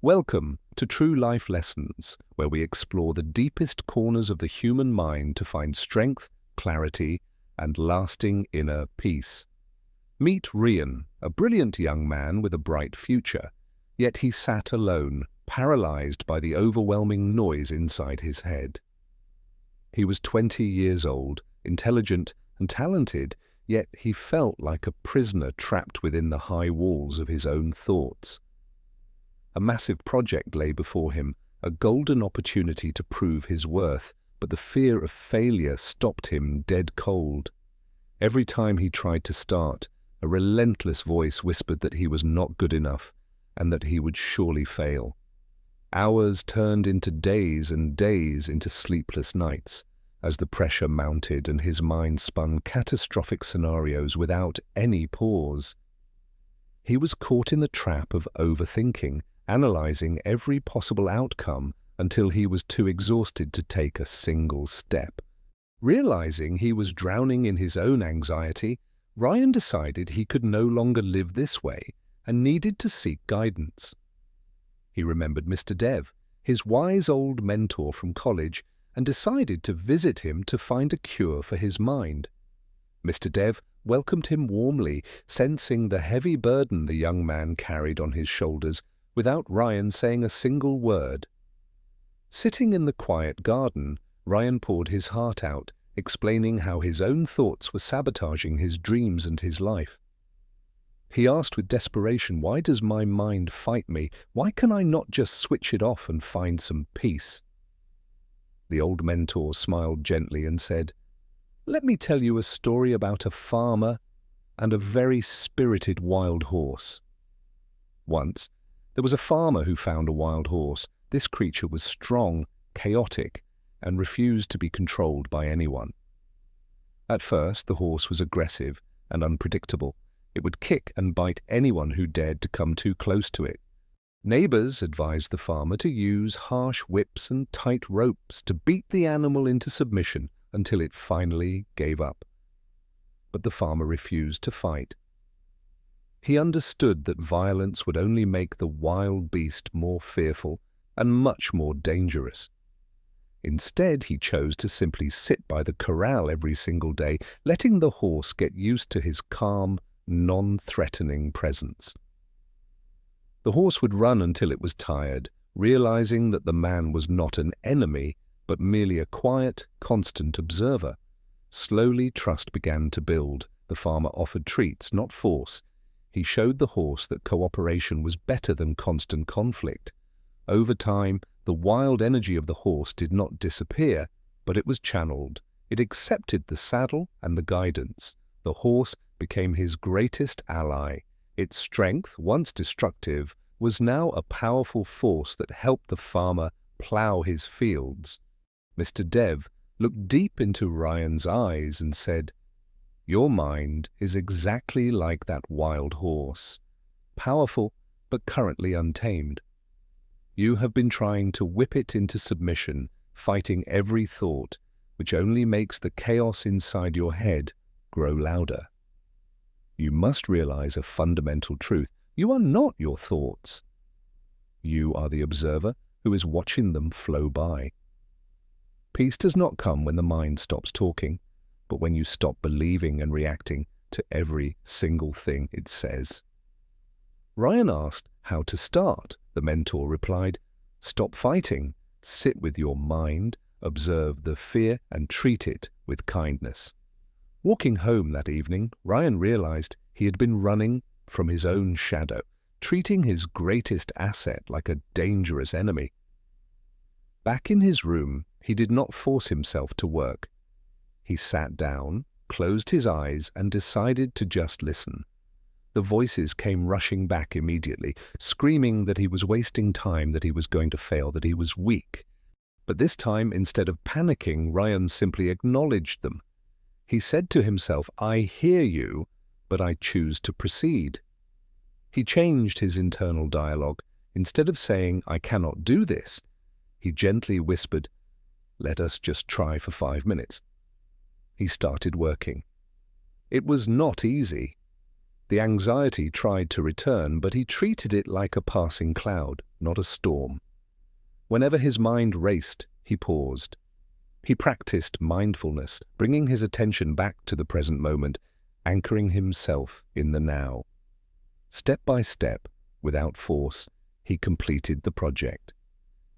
Welcome to True Life Lessons, where we explore the deepest corners of the human mind to find strength, clarity, and lasting inner peace. Meet Rion, a brilliant young man with a bright future, yet he sat alone, paralyzed by the overwhelming noise inside his head. He was 20 years old, intelligent and talented, yet he felt like a prisoner trapped within the high walls of his own thoughts. A massive project lay before him, a golden opportunity to prove his worth, but the fear of failure stopped him dead cold. Every time he tried to start, a relentless voice whispered that he was not good enough and that he would surely fail. Hours turned into days and days into sleepless nights as the pressure mounted and his mind spun catastrophic scenarios without any pause. He was caught in the trap of overthinking, analyzing every possible outcome until he was too exhausted to take a single step. Realizing he was drowning in his own anxiety, Rion decided he could no longer live this way and needed to seek guidance. He remembered Mr. Dev, his wise old mentor from college, and decided to visit him to find a cure for his mind. Mr. Dev welcomed him warmly, sensing the heavy burden the young man carried on his shoulders without Rion saying a single word. Sitting in the quiet garden, Rion poured his heart out, explaining how his own thoughts were sabotaging his dreams and his life. He asked with desperation, "Why does my mind fight me? Why can I not just switch it off and find some peace?" The old mentor smiled gently and said, "Let me tell you a story about a farmer and a very spirited wild horse. Once, there was a farmer who found a wild horse. This creature was strong, chaotic, and refused to be controlled by anyone. At first, the horse was aggressive and unpredictable. It would kick and bite anyone who dared to come too close to it. Neighbors advised the farmer to use harsh whips and tight ropes to beat the animal into submission until it finally gave up. But the farmer refused to fight. He understood that violence would only make the wild beast more fearful and much more dangerous. Instead, he chose to simply sit by the corral every single day, letting the horse get used to his calm, non-threatening presence. The horse would run until it was tired, realizing that the man was not an enemy, but merely a quiet, constant observer. Slowly, trust began to build. The farmer offered treats, not force. He showed the horse that cooperation was better than constant conflict. Over time, the wild energy of the horse did not disappear, but it was channeled. It accepted the saddle and the guidance. The horse became his greatest ally. Its strength, once destructive, was now a powerful force that helped the farmer plow his fields. Mr. Dev looked deep into Rion's eyes and said, "Your mind is exactly like that wild horse, powerful but currently untamed. You have been trying to whip it into submission, fighting every thought, which only makes the chaos inside your head grow louder. You must realize a fundamental truth. You are not your thoughts. You are the observer who is watching them flow by. Peace does not come when the mind stops talking, but when you stop believing and reacting to every single thing it says." Rion asked how to start. The mentor replied, "Stop fighting, sit with your mind, observe the fear and treat it with kindness." Walking home that evening, Rion realized he had been running from his own shadow, treating his greatest asset like a dangerous enemy. Back in his room, he did not force himself to work. He sat down, closed his eyes, and decided to just listen. The voices came rushing back immediately, screaming that he was wasting time, that he was going to fail, that he was weak. But this time, instead of panicking, Rion simply acknowledged them. He said to himself, "I hear you, but I choose to proceed." He changed his internal dialogue. Instead of saying, "I cannot do this," he gently whispered, "Let us just try for 5 minutes." He started working. It was not easy. The anxiety tried to return, but he treated it like a passing cloud. not a storm. Whenever his mind raced, he paused. He practiced mindfulness, bringing his attention back to the present moment, anchoring himself in the now. Step by step, without force, he completed the project.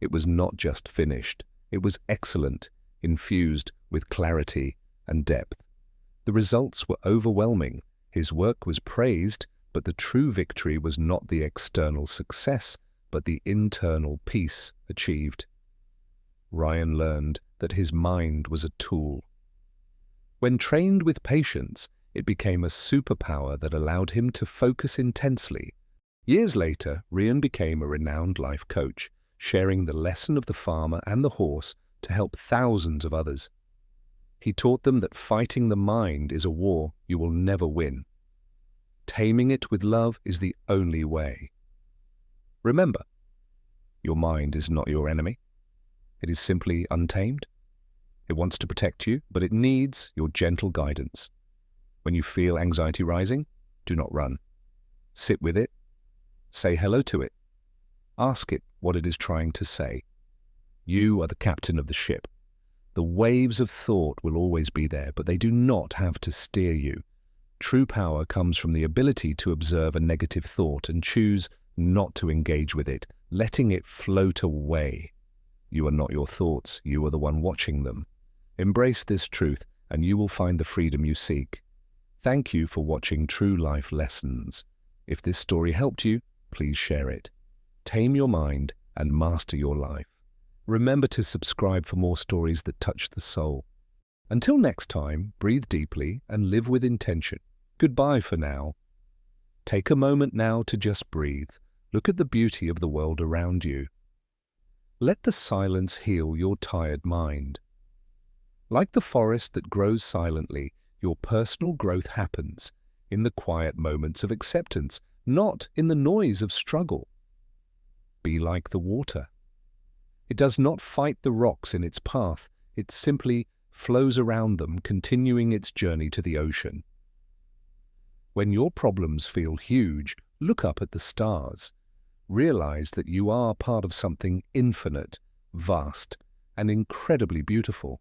It was not just finished, it was excellent, infused with clarity and depth. The results were overwhelming. His work was praised, but the true victory was not the external success, but the internal peace achieved. Rion learned that his mind was a tool. When trained with patience, it became a superpower that allowed him to focus intensely. Years later, Rion became a renowned life coach, sharing the lesson of the farmer and the horse to help thousands of others. He taught them that fighting the mind is a war you will never win. Taming it with love is the only way. Remember, your mind is not your enemy. It is simply untamed. It wants to protect you, but it needs your gentle guidance. When you feel anxiety rising, do not run. Sit with it. Say hello to it. Ask it what it is trying to say. You are the captain of the ship. The waves of thought will always be there, but they do not have to steer you. True power comes from the ability to observe a negative thought and choose not to engage with it, letting it float away. You are not your thoughts, you are the one watching them. Embrace this truth, and you will find the freedom you seek. Thank you for watching True Life Lessons. If this story helped you, please share it. Tame your mind and master your life. Remember to subscribe for more stories that touch the soul. Until next time, breathe deeply and live with intention. Goodbye for now. Take a moment now to just breathe. Look at the beauty of the world around you. Let the silence heal your tired mind. Like the forest that grows silently, your personal growth happens in the quiet moments of acceptance, not in the noise of struggle. Be like the water. It does not fight the rocks in its path, it simply flows around them, continuing its journey to the ocean. When your problems feel huge, look up at the stars. Realize that you are part of something infinite, vast, and incredibly beautiful.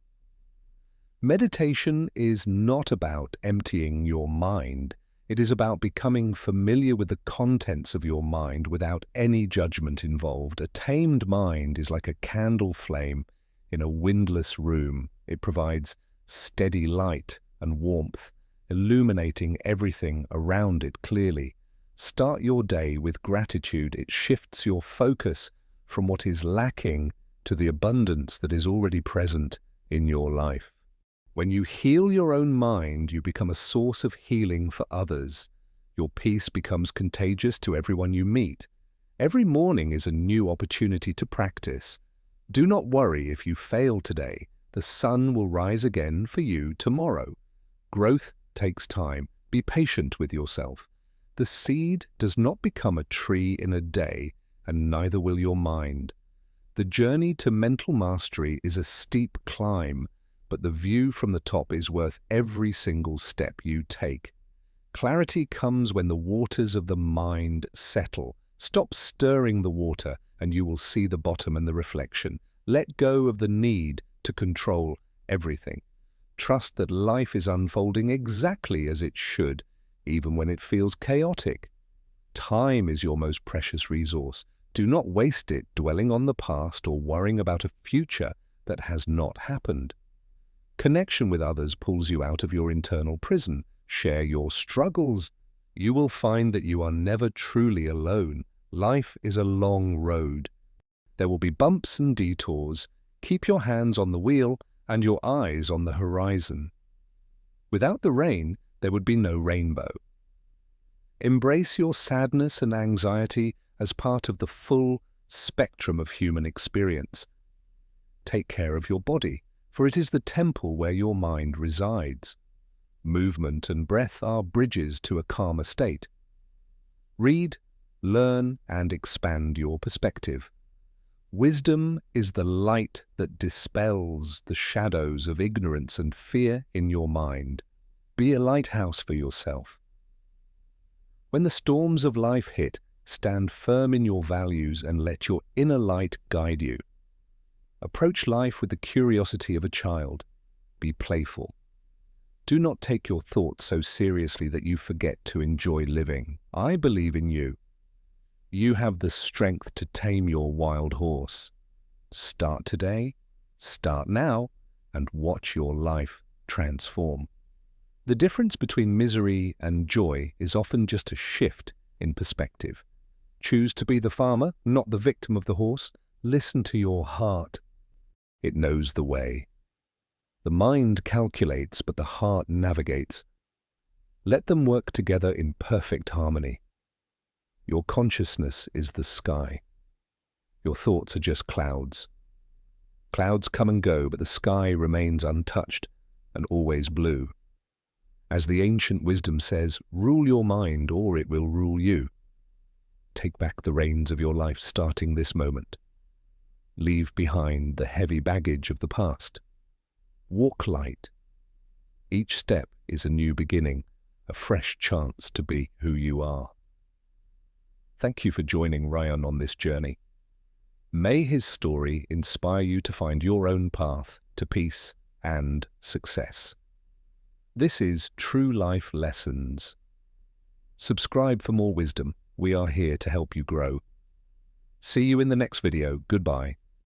Meditation is not about emptying your mind. It is about becoming familiar with the contents of your mind without any judgment involved. A tamed mind is like a candle flame in a windless room. It provides steady light and warmth, illuminating everything around it clearly. Start your day with gratitude. It shifts your focus from what is lacking to the abundance that is already present in your life. When you heal your own mind, you become a source of healing for others. Your peace becomes contagious to everyone you meet. Every morning is a new opportunity to practice. Do not worry if you fail today. The sun will rise again for you tomorrow. Growth takes time. Be patient with yourself. The seed does not become a tree in a day, and neither will your mind. The journey to mental mastery is a steep climb, but the view from the top is worth every single step you take. Clarity comes when the waters of the mind settle. Stop stirring the water, and you will see the bottom and the reflection. Let go of the need to control everything. Trust that life is unfolding exactly as it should, even when it feels chaotic. Time is your most precious resource. Do not waste it dwelling on the past or worrying about a future that has not happened. Connection with others pulls you out of your internal prison. Share your struggles. You will find that you are never truly alone. Life is a long road. There will be bumps and detours. Keep your hands on the wheel and your eyes on the horizon. Without the rain, there would be no rainbow. Embrace your sadness and anxiety as part of the full spectrum of human experience. Take care of your body, for it is the temple where your mind resides. Movement and breath are bridges to a calmer state. Read, learn, and expand your perspective. Wisdom is the light that dispels the shadows of ignorance and fear in your mind. Be a lighthouse for yourself. When the storms of life hit, Stand firm in your values and let your inner light guide you. Approach life with the curiosity of a child. Be playful. Do not take your thoughts so seriously that you forget to enjoy living. I believe in you. You have the strength to tame your wild horse. Start today, start now, and watch your life transform. The difference between misery and joy is often just a shift in perspective. Choose to be the farmer, not the victim of the horse. Listen to your heart. It knows the way. The mind calculates, but the heart navigates. Let them work together in perfect harmony. Your consciousness is the sky. Your thoughts are just clouds. Clouds come and go, but the sky remains untouched and always blue. As the ancient wisdom says, rule your mind or it will rule you. Take back the reins of your life starting this moment. Leave behind the heavy baggage of the past. Walk light. Each step is a new beginning, a fresh chance to be who you are. Thank you for joining Rion on this journey. May his story inspire you to find your own path to peace and success. This is True Life Lessons. Subscribe for more wisdom. We are here to help you grow. See you in the next video. Goodbye.